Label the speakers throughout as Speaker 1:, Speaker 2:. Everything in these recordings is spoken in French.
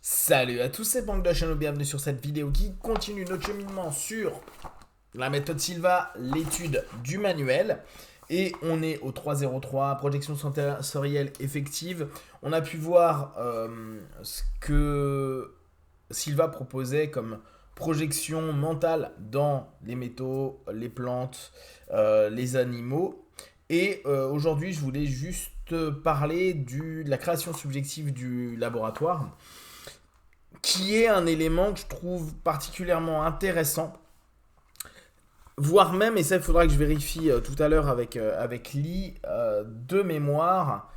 Speaker 1: Salut à tous, c'est Banque de Channel, bienvenue sur cette vidéo qui continue notre cheminement sur la méthode Silva, l'étude du manuel. Et on est au 3.03, projection sensorielle effective. On a pu voir ce que Silva proposait comme projection mentale dans les métaux, les plantes, les animaux. Et aujourd'hui, je voulais juste parler de la création subjective du laboratoire, qui est un élément que je trouve particulièrement intéressant, voire même, et ça il faudra que je vérifie tout à l'heure avec Lee, de mémoire,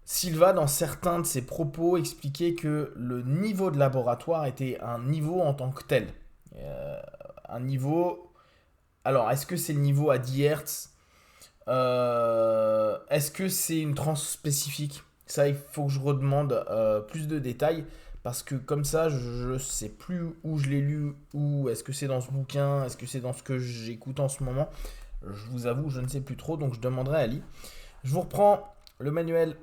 Speaker 1: Silva, dans certains de ses propos, expliquait que le niveau de laboratoire était un niveau en tant que tel. Un niveau... Alors, est-ce que c'est le niveau à 10 Hz Est-ce que c'est une tranche spécifique? Ça, il faut que je redemande plus de détails. Parce que comme ça, je ne sais plus où je l'ai lu, ou est-ce que c'est dans ce bouquin, est-ce que c'est dans ce que j'écoute en ce moment. Je vous avoue, je ne sais plus trop, donc je demanderai à Ali. Je vous reprends le manuel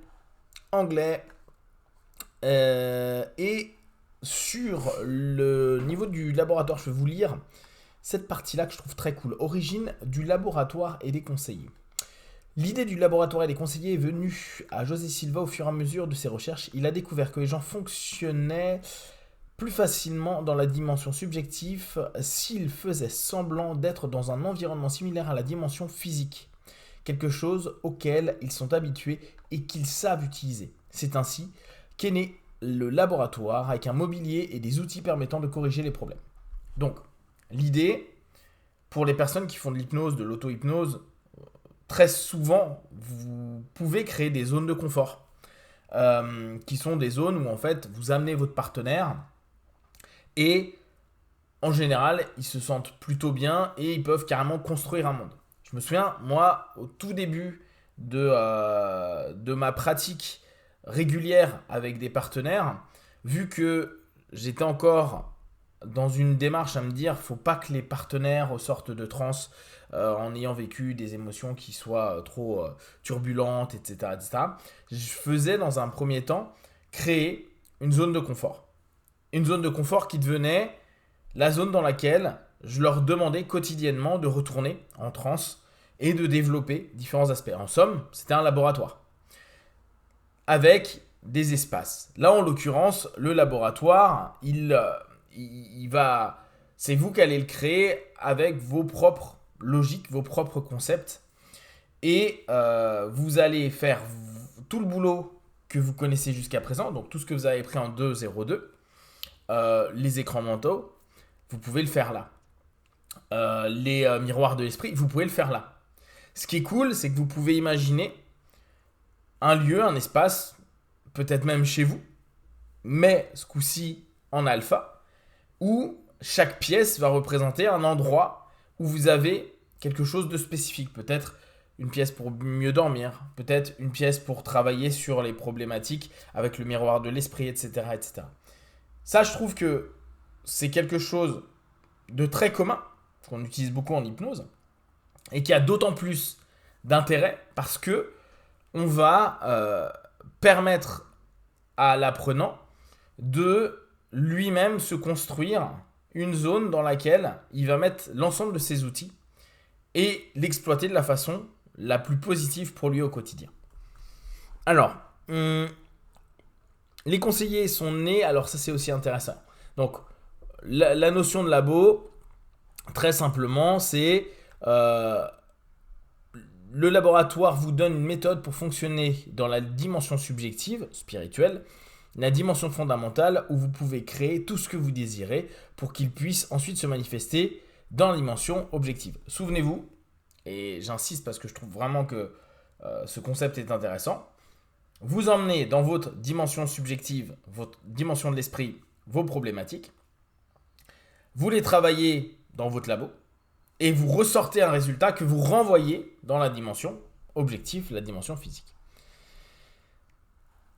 Speaker 1: anglais. Et sur le niveau du laboratoire, je vais vous lire cette partie-là que je trouve très cool. Origine du laboratoire et des conseillers. L'idée du laboratoire et des conseillers est venue à José Silva au fur et à mesure de ses recherches. Il a découvert que les gens fonctionnaient plus facilement dans la dimension subjective s'ils faisaient semblant d'être dans un environnement similaire à la dimension physique, quelque chose auquel ils sont habitués et qu'ils savent utiliser. C'est ainsi qu'est né le laboratoire avec un mobilier et des outils permettant de corriger les problèmes. Donc, l'idée, pour les personnes qui font de l'hypnose, de l'auto-hypnose, très souvent, vous pouvez créer des zones de confort, qui sont des zones où en fait vous amenez votre partenaire et en général ils se sentent plutôt bien et ils peuvent carrément construire un monde. Je me souviens, moi, au tout début de ma pratique régulière avec des partenaires, vu que j'étais encore dans une démarche à me dire faut pas que les partenaires sortent de transe en ayant vécu des émotions qui soient trop turbulentes, etc., etc. Je faisais dans un premier temps créer une zone de confort. Une zone de confort qui devenait la zone dans laquelle je leur demandais quotidiennement de retourner en transe et de développer différents aspects. En somme, c'était un laboratoire avec des espaces. Là, en l'occurrence, le laboratoire, il va... C'est vous qui allez le créer avec vos propres logiques, vos propres concepts. Et vous allez faire tout le boulot que vous connaissez jusqu'à présent, donc tout ce que vous avez pris en 2.02, les écrans mentaux, vous pouvez le faire là. Les miroirs de l'esprit, vous pouvez le faire là. Ce qui est cool, c'est que vous pouvez imaginer un lieu, un espace, peut-être même chez vous, mais ce coup-ci en alpha, où chaque pièce va représenter un endroit où vous avez quelque chose de spécifique. Peut-être une pièce pour mieux dormir, peut-être une pièce pour travailler sur les problématiques avec le miroir de l'esprit, etc., etc. Ça, je trouve que c'est quelque chose de très commun, qu'on utilise beaucoup en hypnose, et qui a d'autant plus d'intérêt parce que on va permettre à l'apprenant de lui-même se construire une zone dans laquelle il va mettre l'ensemble de ses outils et l'exploiter de la façon la plus positive pour lui au quotidien. Alors, les conseillers sont nés, alors ça c'est aussi intéressant. Donc, la notion de labo, très simplement, c'est le laboratoire vous donne une méthode pour fonctionner dans la dimension subjective, spirituelle, la dimension fondamentale où vous pouvez créer tout ce que vous désirez pour qu'il puisse ensuite se manifester dans la dimension objective. Souvenez-vous, et j'insiste parce que je trouve vraiment que ce concept est intéressant, vous emmenez dans votre dimension subjective, votre dimension de l'esprit, vos problématiques, vous les travaillez dans votre labo, et vous ressortez un résultat que vous renvoyez dans la dimension objective, la dimension physique.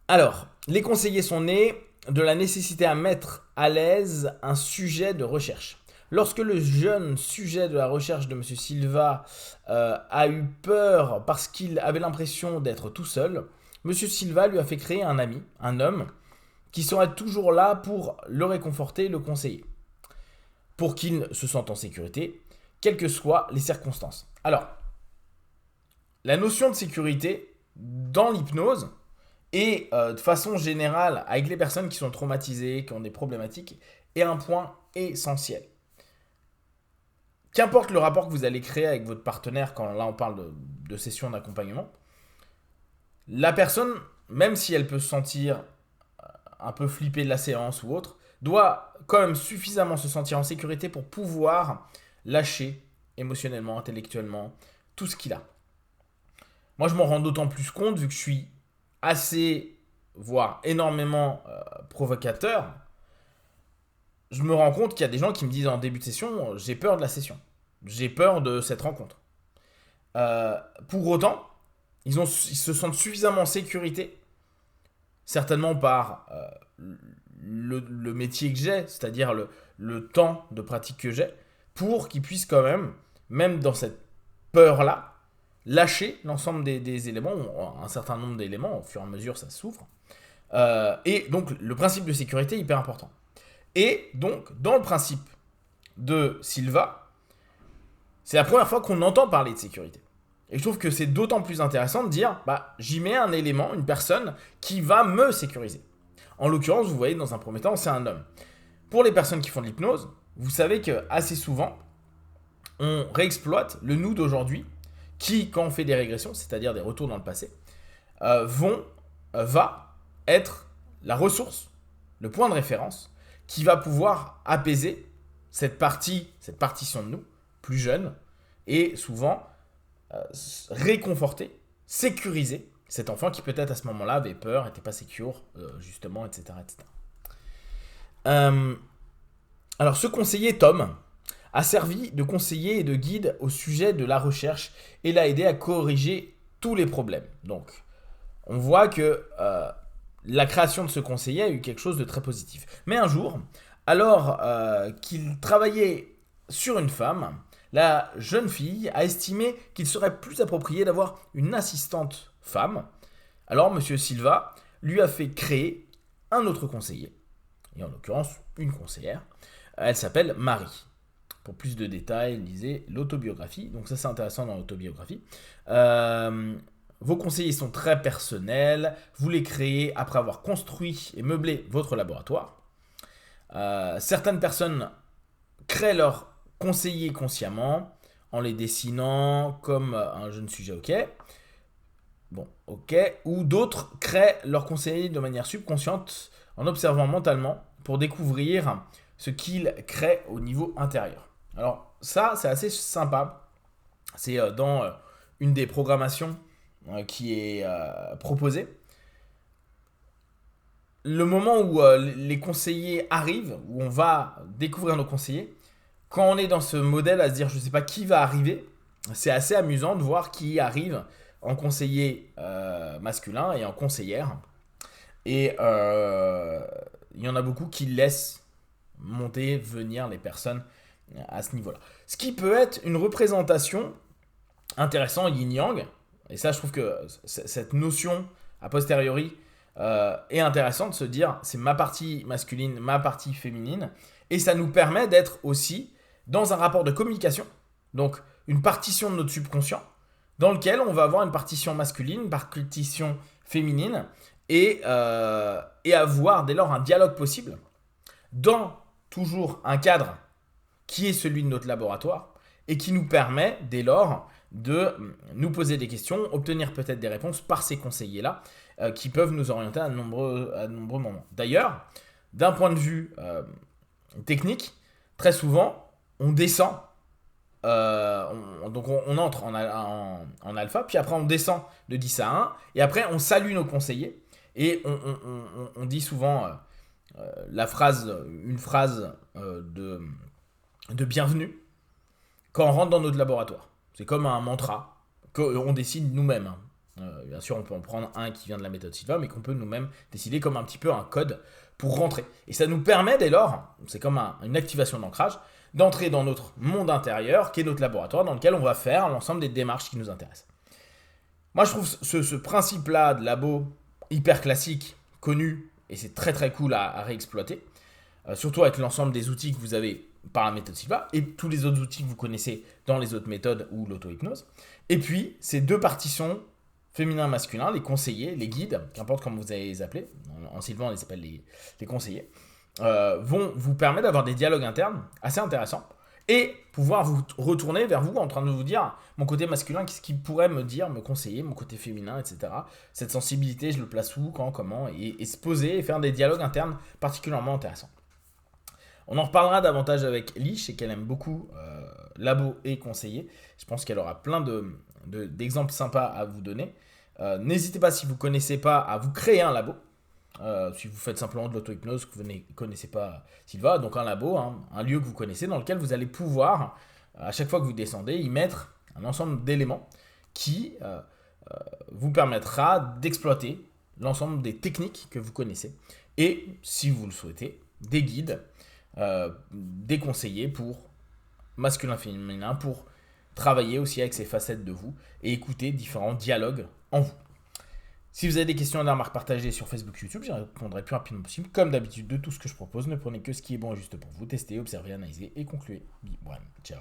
Speaker 1: Alors, les conseillers sont nés de la nécessité à mettre à l'aise un sujet de recherche. Lorsque le jeune sujet de la recherche de M. Silva a eu peur parce qu'il avait l'impression d'être tout seul, M. Silva lui a fait créer un ami, un homme, qui serait toujours là pour le réconforter, le conseiller, pour qu'il se sente en sécurité, quelles que soient les circonstances. Alors, la notion de sécurité dans l'hypnose et de façon générale avec les personnes qui sont traumatisées, qui ont des problématiques, est un point essentiel. Qu'importe le rapport que vous allez créer avec votre partenaire, quand là on parle de session d'accompagnement, la personne, même si elle peut se sentir un peu flippée de la séance ou autre, doit quand même suffisamment se sentir en sécurité pour pouvoir lâcher émotionnellement, intellectuellement, tout ce qu'il a. Moi, je m'en rends d'autant plus compte vu que je suis assez, voire énormément provocateur. Je me rends compte qu'il y a des gens qui me disent en début de session, j'ai peur de la session, j'ai peur de cette rencontre. Pour autant, ils se sentent suffisamment en sécurité, certainement par le métier que j'ai, c'est-à-dire le temps de pratique que j'ai, pour qu'ils puissent quand même dans cette peur-là, lâcher l'ensemble des éléments, un certain nombre d'éléments, au fur et à mesure ça s'ouvre. Et donc le principe de sécurité est hyper important. Et donc dans le principe de Silva, c'est la première fois qu'on entend parler de sécurité. Et je trouve que c'est d'autant plus intéressant de dire, j'y mets un élément, une personne qui va me sécuriser. En l'occurrence, vous voyez, dans un premier temps, c'est un homme. Pour les personnes qui font de l'hypnose, vous savez que assez souvent, on réexploite le nous d'aujourd'hui, qui, quand on fait des régressions, c'est-à-dire des retours dans le passé, va être la ressource, le point de référence, qui va pouvoir apaiser cette partition de nous, plus jeune, et souvent réconforter, sécuriser cet enfant qui peut-être à ce moment-là avait peur, n'était pas secure, justement, etc. Alors ce conseiller Tom a servi de conseiller et de guide au sujet de la recherche et l'a aidé à corriger tous les problèmes. Donc on voit que la création de ce conseiller a eu quelque chose de très positif. Mais un jour, alors qu'il travaillait sur une femme, la jeune fille a estimé qu'il serait plus approprié d'avoir une assistante femme. Alors M. Silva lui a fait créer un autre conseiller, et en l'occurrence une conseillère. Elle s'appelle Marie. Pour plus de détails, lisez l'autobiographie. Donc ça c'est intéressant dans l'autobiographie. Vos conseillers sont très personnels. Vous les créez après avoir construit et meublé votre laboratoire. Certaines personnes créent leurs conseillers consciemment en les dessinant comme un jeune sujet ou d'autres créent leurs conseillers de manière subconsciente en observant mentalement pour découvrir ce qu'ils créent au niveau intérieur. Alors ça c'est assez sympa, c'est dans une des programmations qui est proposée. Le moment où les conseillers arrivent, où on va découvrir nos conseillers, quand on est dans ce modèle à se dire je ne sais pas qui va arriver, c'est assez amusant de voir qui arrive en conseiller masculin et en conseillère. Et il y en a beaucoup qui laissent monter, venir les personnes à ce niveau-là. Ce qui peut être une représentation intéressante yin-yang, et ça je trouve que cette notion a posteriori est intéressante de se dire c'est ma partie masculine, ma partie féminine, et ça nous permet d'être aussi dans un rapport de communication, donc une partition de notre subconscient, dans lequel on va avoir une partition masculine, une partition féminine, et avoir dès lors un dialogue possible, dans toujours un cadre qui est celui de notre laboratoire, et qui nous permet dès lors de nous poser des questions, obtenir peut-être des réponses par ces conseillers-là, qui peuvent nous orienter à de nombreux moments. D'ailleurs, d'un point de vue technique, très souvent, on descend, donc on entre en alpha, puis après on descend de 10 à 1, et après on salue nos conseillers, et on dit souvent une phrase de bienvenue quand on rentre dans notre laboratoire. C'est comme un mantra qu'on décide nous-mêmes. Bien sûr, on peut en prendre un qui vient de la méthode Silva, mais qu'on peut nous-mêmes décider comme un petit peu un code pour rentrer. Et ça nous permet dès lors, c'est comme une activation d'ancrage, d'entrer dans notre monde intérieur, qui est notre laboratoire, dans lequel on va faire l'ensemble des démarches qui nous intéressent. Moi, je trouve ce principe-là de labo hyper classique, connu et c'est très très cool à réexploiter, surtout avec l'ensemble des outils que vous avez par la méthode Silva et tous les autres outils que vous connaissez dans les autres méthodes ou l'auto-hypnose. Et puis, ces deux partitions, féminin et masculin, les conseillers, les guides, qu'importe comment vous allez les appeler, en Silva on les appelle les conseillers, vont vous permettre d'avoir des dialogues internes assez intéressants et pouvoir vous retourner vers vous en train de vous dire mon côté masculin, qu'est-ce qu'il pourrait me dire, me conseiller, mon côté féminin, etc. Cette sensibilité, je le place où, quand, comment, et se poser et faire des dialogues internes particulièrement intéressants. On en reparlera davantage avec Lee, je sais qu'elle aime beaucoup labo et conseiller. Je pense qu'elle aura plein d'exemples sympas à vous donner. N'hésitez pas, si vous ne connaissez pas, à vous créer un labo. Si vous faites simplement de l'auto-hypnose, que vous ne connaissez pas Silva, donc un labo, un lieu que vous connaissez, dans lequel vous allez pouvoir, à chaque fois que vous descendez, y mettre un ensemble d'éléments qui vous permettra d'exploiter l'ensemble des techniques que vous connaissez. Et, si vous le souhaitez, des guides, des conseillers pour masculin-féminin, pour travailler aussi avec ces facettes de vous et écouter différents dialogues en vous. Si vous avez des questions et des remarques partagées sur Facebook, YouTube, j'y répondrai le plus rapidement possible. Comme d'habitude, de tout ce que je propose, ne prenez que ce qui est bon et juste pour vous. Testez, observez, analysez et concluez. Bon, ciao.